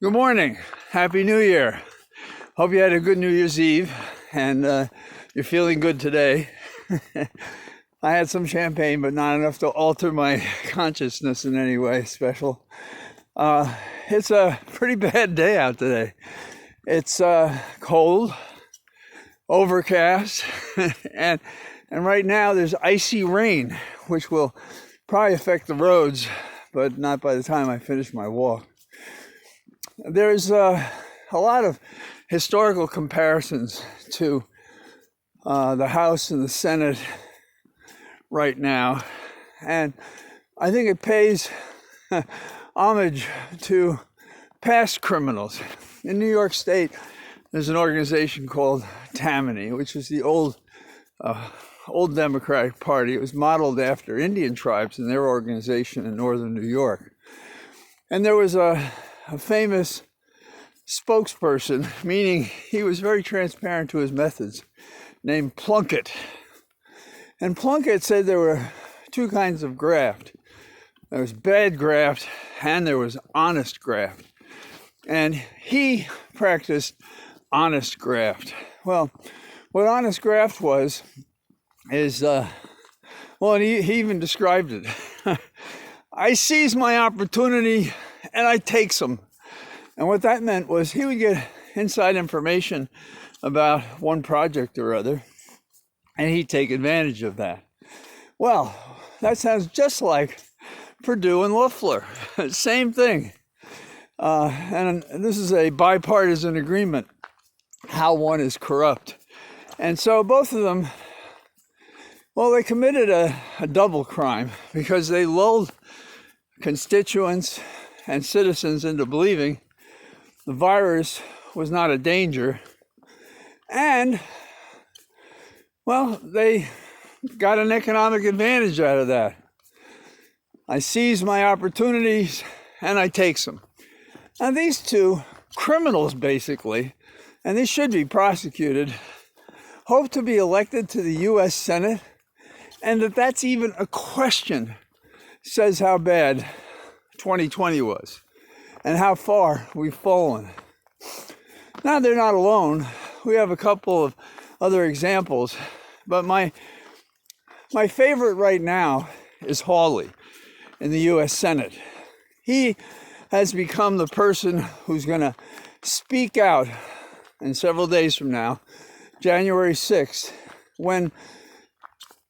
Good morning. Happy New Year. Hope you had a good New Year's Eve and you're feeling good today. I had some champagne, but not enough to alter my consciousness in any way special. It's a pretty bad day out today. It's cold, overcast, and right now there's icy rain, which will probably affect the roads, but not by the time I finish my walk. There's a lot of historical comparisons to the House and the Senate right now, and I think it pays homage to past criminals. In New York State, there's an organization called Tammany, which is the old Democratic Party. It was modeled after Indian tribes in their organization in northern New York. And there was a famous spokesperson, meaning he was very transparent to his methods, named Plunkett. And Plunkett said there were two kinds of graft. There was bad graft and there was honest graft. And he practiced honest graft. Well, what honest graft is he even described it. I seize my opportunity and I take some. And what that meant was he would get inside information about one project or other, and he'd take advantage of that. Well, that sounds just like Perdue and Loeffler. Same thing. And this is a bipartisan agreement, how one is corrupt. And so both of them, well, they committed a double crime because they lulled constituents and citizens into believing the virus was not a danger. And, well, they got an economic advantage out of that. I seize my opportunities and I take them. Now, these two criminals, basically, and they should be prosecuted, hope to be elected to the U.S. Senate, and that's even a question says how bad 2020 was and how far we've fallen. Now, they're not alone. We have a couple of other examples, but my favorite right now is Hawley in the U.S. Senate. He has become the person who's going to speak out in several days from now, January 6th, when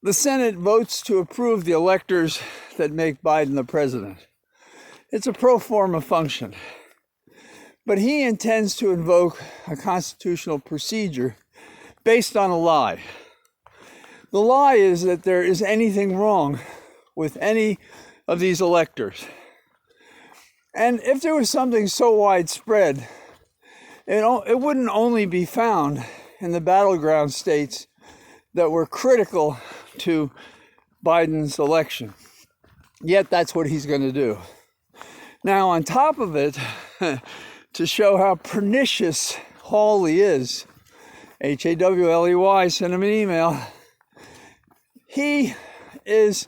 the Senate votes to approve the electors that make Biden the president. It's a pro forma function. But he intends to invoke a constitutional procedure based on a lie. The lie is that there is anything wrong with any of these electors. And if there was something so widespread, it wouldn't only be found in the battleground states that were critical to Biden's election. Yet that's what he's going to do. Now, on top of it, to show how pernicious Hawley is, Hawley, send him an email, he is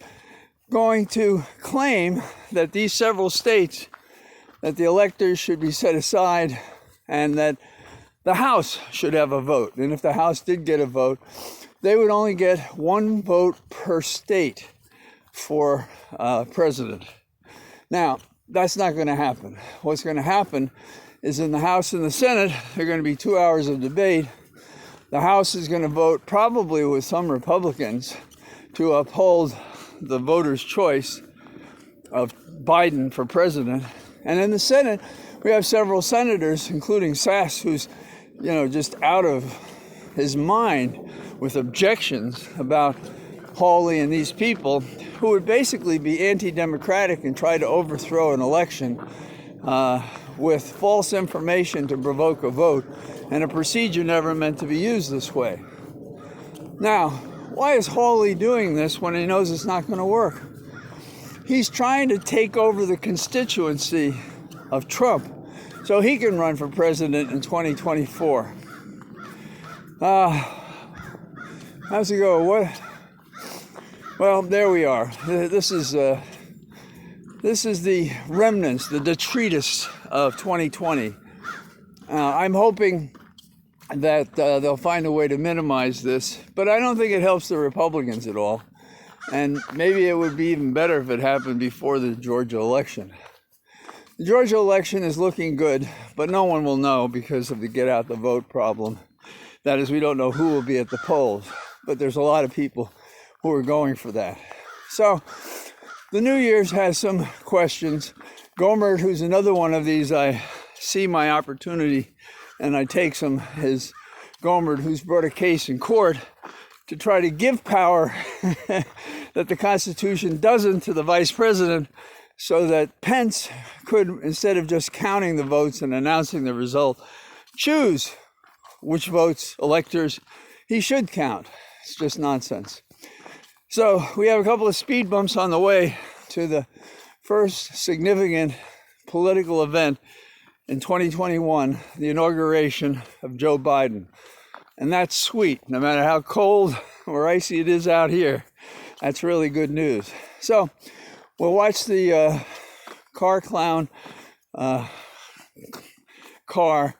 going to claim that these several states, that the electors should be set aside and that the House should have a vote. And if the House did get a vote, they would only get one vote per state for president. Now, that's not going to happen. What's going to happen is in the House and the Senate, there are going to be 2 hours of debate. The House is going to vote, probably with some Republicans, to uphold the voters' choice of Biden for president. And in the Senate, we have several senators, including Sass, who's, just out of his mind with objections about Hawley and these people who would basically be anti-democratic and try to overthrow an election with false information to provoke a vote, and a procedure never meant to be used this way. Now, why is Hawley doing this when he knows it's not going to work? He's trying to take over the constituency of Trump so he can run for president in 2024. How's it go? What? Well, there we are. This is the remnants, the detritus of 2020. I'm hoping that they'll find a way to minimize this, but I don't think it helps the Republicans at all. And maybe it would be even better if it happened before the Georgia election. The Georgia election is looking good, but no one will know because of the get out the vote problem. That is, we don't know who will be at the polls, but there's a lot of people who are going for that. So the New Year's has some questions. Gohmert, who's another one of these, I see my opportunity and I take some, is Gohmert, who's brought a case in court to try to give power that the Constitution doesn't to the vice president, so that Pence could, instead of just counting the votes and announcing the result, choose which votes, electors, he should count. It's just nonsense. So we have a couple of speed bumps on the way to the first significant political event in 2021, the inauguration of Joe Biden. And that's sweet, no matter how cold or icy it is out here. That's really good news. So we'll watch the car clown car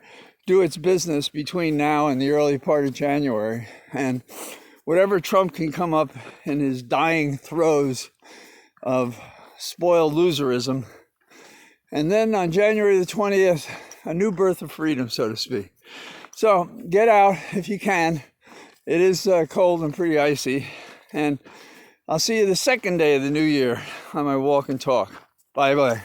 do its business between now and the early part of January. And whatever Trump can come up in his dying throes of spoiled loserism. And then on January the 20th, a new birth of freedom, so to speak. So get out if you can. It is cold and pretty icy. And I'll see you the second day of the new year on my walk and talk. Bye-bye.